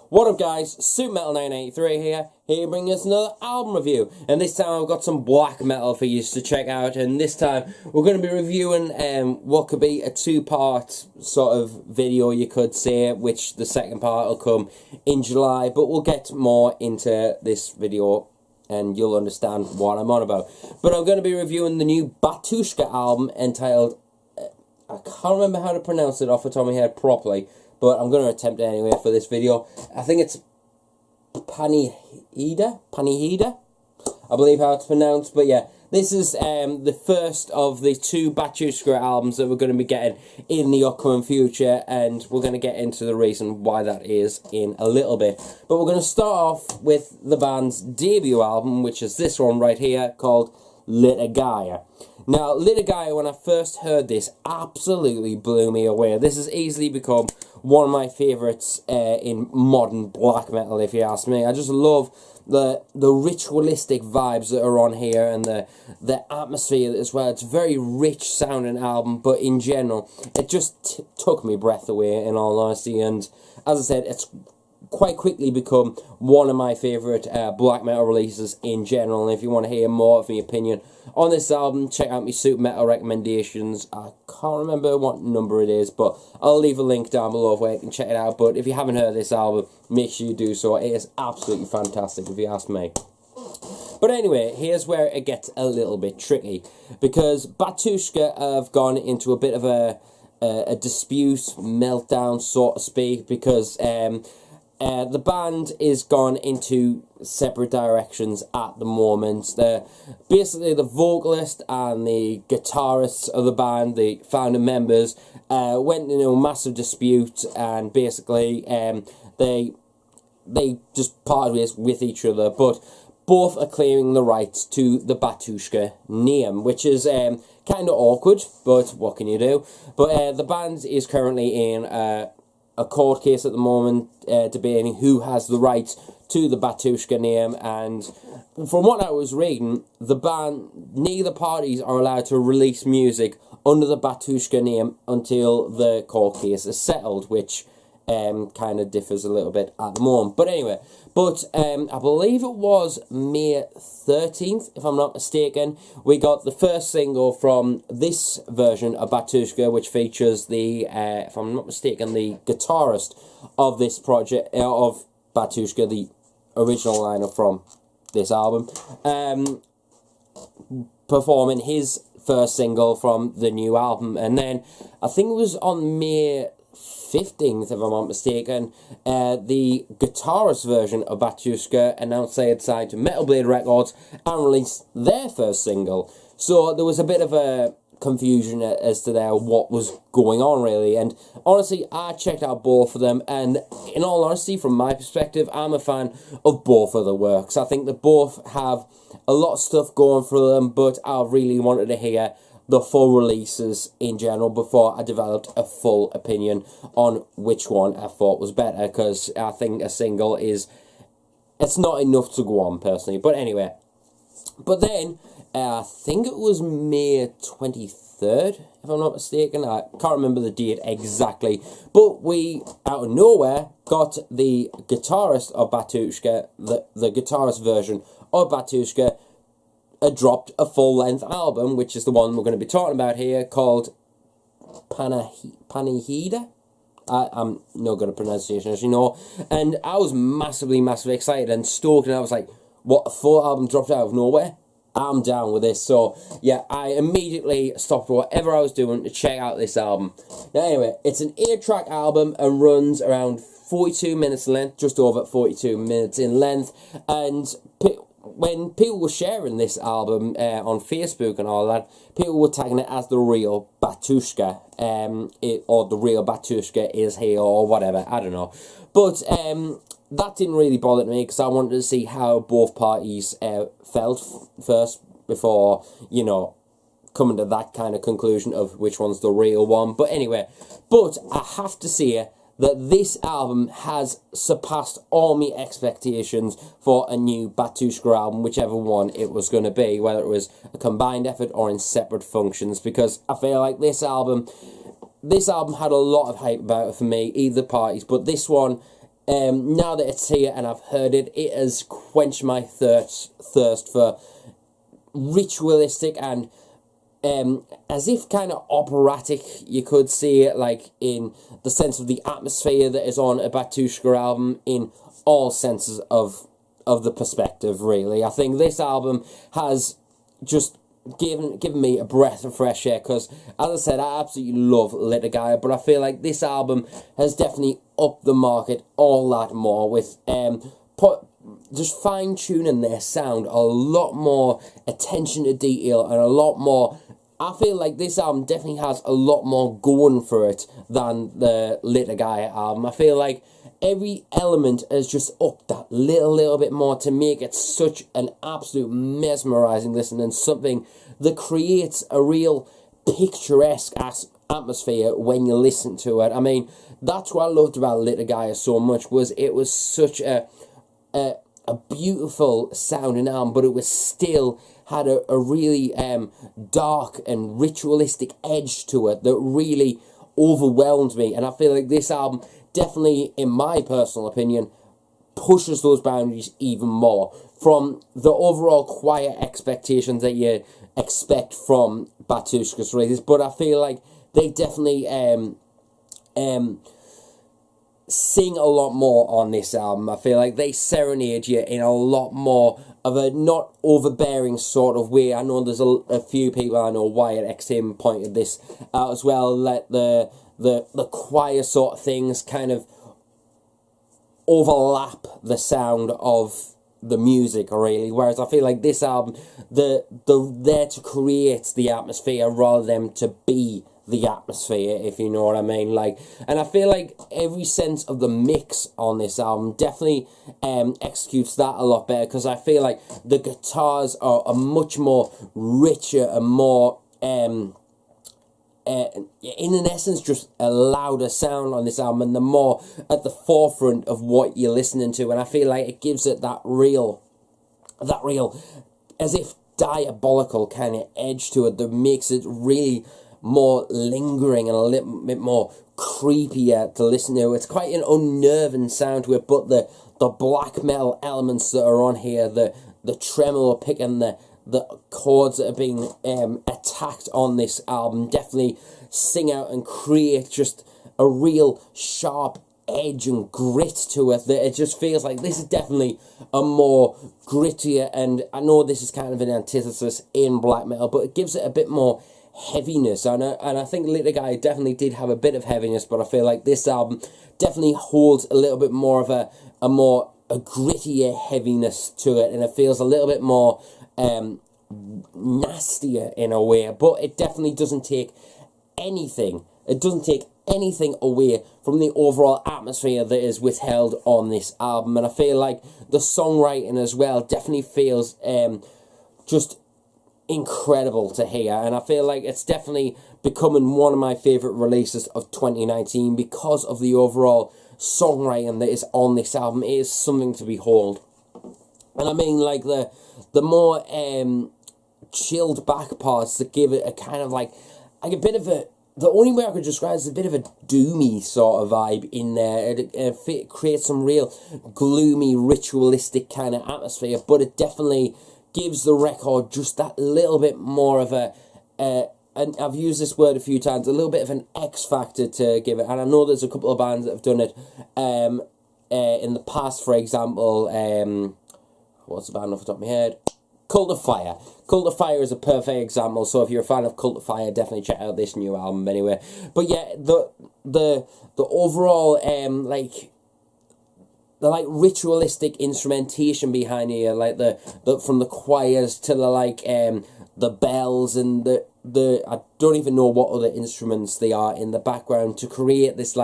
What up guys, SuperMetal983 here bringing us another album review, and this time I've got some black metal for you to check out, and this time we're going to be reviewing what could be a two-part sort of video, you could say, which the second part will come in July, but we'll get more into this video and you'll understand what I'm on about. But I'm going to be reviewing the new Batushka album entitled, I can't remember how to pronounce it off the top of my head properly, but I'm going to attempt it anyway for this video. I think it's Panichida, I believe how it's pronounced. But yeah, this is the first of the two Batushka albums that we're going to be getting in the upcoming future, and we're going to get into the reason why that is in a little bit. But we're going to start off with the band's debut album, which is this one right here, called Liturgia. Now, Liturgia, when I first heard this, absolutely blew me away. This has easily become one of my favourites in modern black metal, if you ask me. I just love the ritualistic vibes that are on here, and the atmosphere as well. It's a very rich sounding album, but in general, it just took me breath away, in all honesty. And as I said, it's quite quickly become one of my favourite black metal releases in general. And if you want to hear more of my opinion on this album, check out my Super Metal recommendations. I can't remember what number it is, but I'll leave a link down below where you can check it out. But if you haven't heard this album, make sure you do so. It is absolutely fantastic, if you ask me. But anyway, here's where it gets a little bit tricky, because Batushka have gone into a bit of a dispute, meltdown, so to speak, because the band is gone into separate directions at the moment. Basically, the vocalist and the guitarist of the band, the founder members, went into a massive dispute, and basically they just parted ways with each other. But both are claiming the rights to the Batushka name, which is kind of awkward, but what can you do? But the band is currently in a court case at the moment, debating who has the rights to the Batushka name. And from what I was reading, the band, neither parties are allowed to release music under the Batushka name until the court case is settled, which kind of differs a little bit at the moment. But anyway, I believe it was May 13th, if I'm not mistaken, we got the first single from this version of Batushka, which features the, if I'm not mistaken, the guitarist of this project, of Batushka, the original lineup from this album, performing his first single from the new album. And then, I think it was on May 15th, if I'm not mistaken, the guitarist version of Batushka announced they had signed to Metal Blade Records and released their first single. So there was a bit of a confusion as to what was going on, really. And honestly, I checked out both of them, and in all honesty, from my perspective, I'm a fan of both of the works. I think that both have a lot of stuff going for them, but I really wanted to hear the full releases in general before I developed a full opinion on which one I thought was better, because I think a single it's not enough to go on, personally. But anyway, but then I think it was May 23rd, if I'm not mistaken. I can't remember the date exactly, but we, out of nowhere, got the guitarist of Batushka, the guitarist version of Batushka, dropped a full-length album, which is the one we're going to be talking about here, called Panichida. I'm no good at pronunciation, as you know. And I was massively excited and stoked, and I was like, what, a full album dropped out of nowhere? I'm down with this. So, yeah, I immediately stopped whatever I was doing to check out this album. Now, anyway, it's an 8-track album and runs around 42 minutes in length, just over 42 minutes in length, and when people were sharing this album on Facebook and all that, people were tagging it as the real Batushka, or the real Batushka is here, or whatever, I don't know. But that didn't really bother me, because I wanted to see how both parties felt first, before, you know, coming to that kind of conclusion of which one's the real one. But anyway, I have to say that this album has surpassed all my expectations for a new Batushka album, whichever one it was going to be, whether it was a combined effort or in separate functions, because I feel like this album had a lot of hype about it for me, either parties, but this one now that it's here and I've heard it, it has quenched my thirst for ritualistic and as if kind of operatic, you could see it, like in the sense of the atmosphere that is on a Batushka album in all senses of the perspective, really. I think this album has just given me a breath of fresh air, because, as I said, I absolutely love Liturgia, but I feel like this album has definitely upped the market all that more with just fine-tuning their sound, a lot more attention to detail, and a lot more. I feel like this album definitely has a lot more going for it than the Liturgia album. I feel like every element has just upped that little bit more to make it such an absolute mesmerising listen, and something that creates a real picturesque atmosphere when you listen to it. I mean, that's what I loved about Liturgia so much, was it was such a beautiful sounding album, but it was still had a really dark and ritualistic edge to it that really overwhelmed me. And I feel like this album definitely, in my personal opinion, pushes those boundaries even more from the overall quiet expectations that you expect from Batushka's releases. But I feel like they definitely sing a lot more on this album. I feel like they serenade you in a lot more of a not overbearing sort of way. I know there's a few people, I know Wyattxhim pointed this out as well, that the choir sort of things kind of overlap the sound of the music, really, whereas I feel like this album, they're there to create the atmosphere rather than to be the atmosphere, if you know what I mean. Like, and I feel like every sense of the mix on this album definitely executes that a lot better, because I feel like the guitars are a much more richer and more in an essence just a louder sound on this album, and the more at the forefront of what you're listening to. And I feel like it gives it that real as if diabolical kind of edge to it that makes it really more lingering and a little bit more creepier to listen to. It's quite an unnerving sound to it, but the black metal elements that are on here, the tremolo pick and the chords that are being attacked on this album definitely sing out and create just a real sharp edge and grit to it, that it just feels like this is definitely a more grittier, and I know this is kind of an antithesis in black metal, but it gives it a bit more heaviness, and I think Liturgia definitely did have a bit of heaviness, but I feel like this album definitely holds a little bit more of a grittier heaviness to it, and it feels a little bit more nastier in a way, but it definitely doesn't take anything away from the overall atmosphere that is withheld on this album. And I feel like the songwriting as well definitely feels just incredible to hear, and I feel like it's definitely becoming one of my favourite releases of 2019 because of the overall songwriting that is on this album. It is something to behold. And I mean, like, the more chilled back parts that give it a kind of like a bit of a, the only way I could describe it is a bit of a doomy sort of vibe in there. It creates some real gloomy, ritualistic kind of atmosphere, but it definitely gives the record just that little bit more of a, and I've used this word a few times, a little bit of an X factor to give it. And I know there's a couple of bands that have done it in the past. For example, what's the band off the top of my head? Cult of Fire. Cult of Fire is a perfect example, so if you're a fan of Cult of Fire, definitely check out this new album anyway. But yeah, the overall the ritualistic instrumentation behind here, like the from the choirs to the bells and the I don't even know what other instruments they are in the background to create this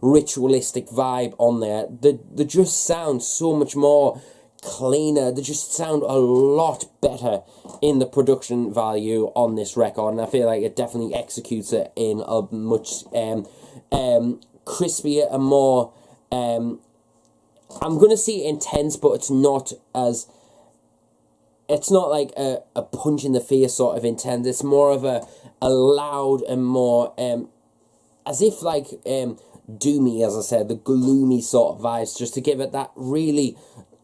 ritualistic vibe on there. They just sound so much more cleaner. They just sound a lot better in the production value on this record, and I feel like it definitely executes it in a much crispier and more I'm going to say intense, but it's not like a punch in the face sort of intense. It's more of a loud and more, as if doomy, as I said, the gloomy sort of vibes, just to give it that really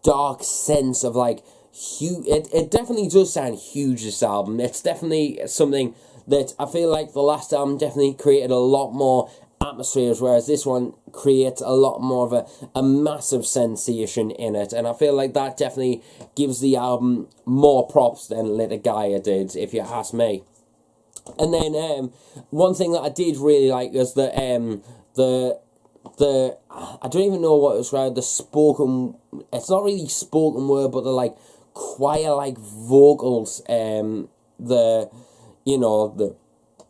dark sense of like huge. It definitely does sound huge, this album. It's definitely something that I feel like the last album definitely created a lot more atmospheres, whereas this one creates a lot more of a massive sensation in it, and I feel like that definitely gives the album more props than Little Gaia did, if you ask me. And then one thing that I did really like was the I don't even know what it was called, the spoken, it's not really spoken word, but the like choir like vocals,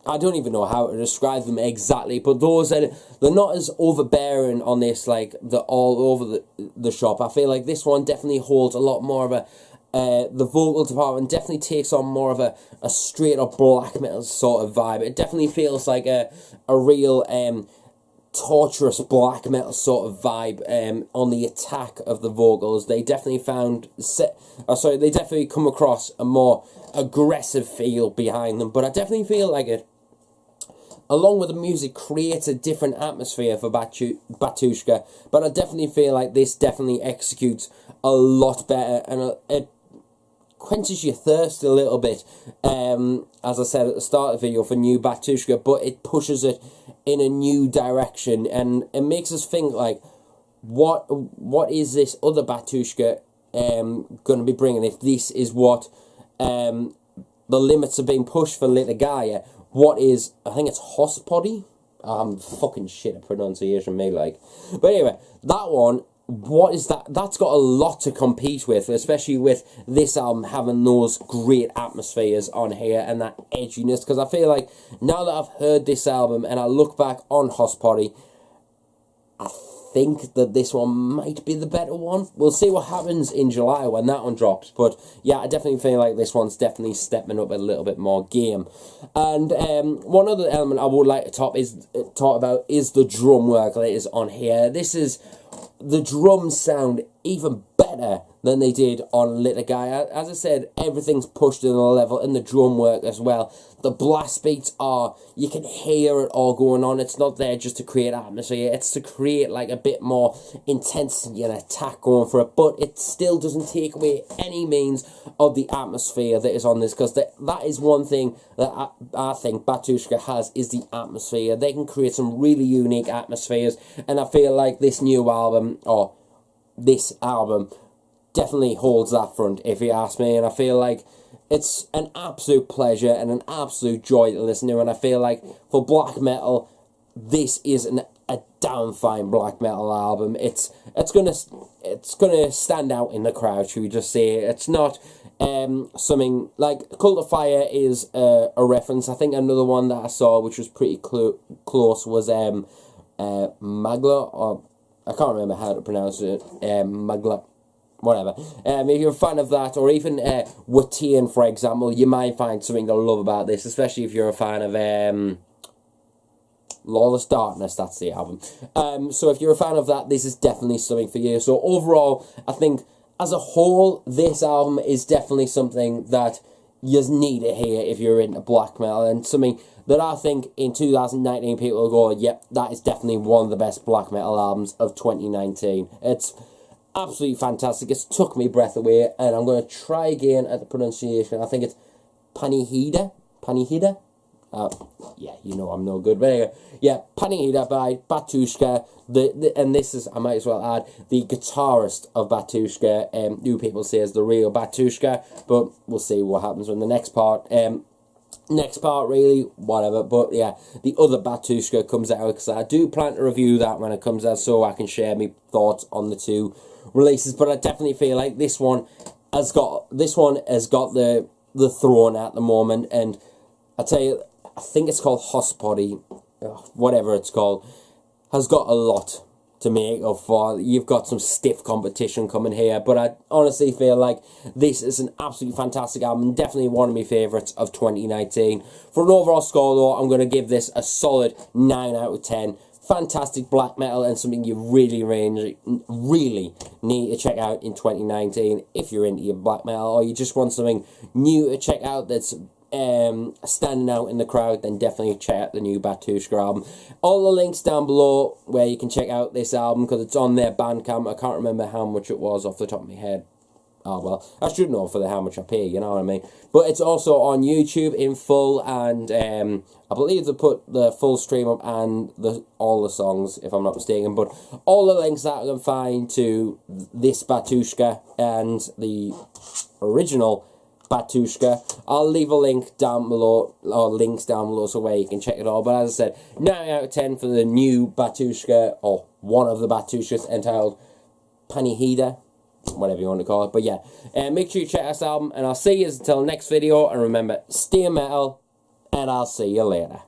I don't even know how to describe them exactly, but those they're not as overbearing on this, like the all over the shop. I feel like this one definitely holds a lot more of a the vocal department definitely takes on more of a straight up black metal sort of vibe. It definitely feels like a real torturous black metal sort of vibe on the attack of the vocals. They definitely they definitely come across a more aggressive feel behind them, but I definitely feel like it, along with the music, creates a different atmosphere for Batushka, but I definitely feel like this definitely executes a lot better, and it quenches your thirst a little bit, as I said at the start of the video, for new Batushka, but it pushes it in a new direction, and it makes us think like, what is this other Batushka going to be bringing? If this is what the limits are being pushed for Little Gaia, what is, I think it's Hospody? I'm fucking shit at pronunciation, me like. But anyway, that one, what is that? That's got a lot to compete with, especially with this album having those great atmospheres on here and that edginess, because I feel like now that I've heard this album and I look back on Hospody, I think that this one might be the better one. We'll see what happens in July when that one drops, but yeah, I definitely feel like this one's definitely stepping up a little bit more game. And one other element I would like to talk about is the drum work that is on here. The drums sound even better than they did on Little Gaia. As I said, everything's pushed in a level, and the drum work as well. The blast beats are, you can hear it all going on. It's not there just to create atmosphere, it's to create like a bit more intensity and attack going for it, but it still doesn't take away any means of the atmosphere that is on this, because that is one thing that I think Batushka has, is the atmosphere. They can create some really unique atmospheres, and I feel like this new album, or this album, definitely holds that front, if you ask me, and I feel like it's an absolute pleasure and an absolute joy to listen to, and I feel like for black metal, this is a damn fine black metal album. It's gonna stand out in the crowd, should we just say. It's not something like Cult of Fire is a reference. I think another one that I saw which was pretty close was Mgła, or I can't remember how to pronounce it, Mgła, whatever. If you're a fan of that, or even Wyattxhim, for example, you might find something to love about this, especially if you're a fan of Lawless Darkness, that's the album. So if you're a fan of that, this is definitely something for you. So overall, I think as a whole, this album is definitely something that you need to hear if you're into black metal, and something that I think in 2019 people will go, yep, that is definitely one of the best black metal albums of 2019. It's absolutely fantastic. It's took me breath away, and I'm going to try again at the pronunciation. I think it's Panichida. Yeah, you know I'm no good, but anyway, yeah, Panichida by Batushka. And this is, I might as well add, the guitarist of Batushka, who people say is the real Batushka, but we'll see what happens in the next part. Next part, really, whatever, but yeah, the other Batushka comes out, because I do plan to review that when it comes out, so I can share my thoughts on the two releases. But I definitely feel like this one has got the throne at the moment, and I tell you, I think it's called Hospody, whatever it's called, has got a lot to make up for. You've got some stiff competition coming here, but I honestly feel like this is an absolutely fantastic album, definitely one of my favourites of 2019. For an overall score though, I'm going to give this a solid 9 out of 10. Fantastic black metal, and something you really need to check out in 2019 if you're into your black metal, or you just want something new to check out that's standing out in the crowd, then definitely check out the new Batushka album. All the links down below where you can check out this album, because it's on their Bandcamp. I can't remember how much it was off the top of my head. Oh well, I should know for how much I pay, you know what I mean? But it's also on YouTube in full, and I believe they put the full stream up and all the songs, if I'm not mistaken. But all the links that I can find to this Batushka and the original Batushka, I'll leave a link down below, or links down below, so where you can check it all. But as I said, 9 out of 10 for the new Batushka, or one of the Batushkas, entitled Panichida, whatever you want to call it. But yeah, make sure you check this album, and I'll see you until next video. And remember, stay metal, and I'll see you later.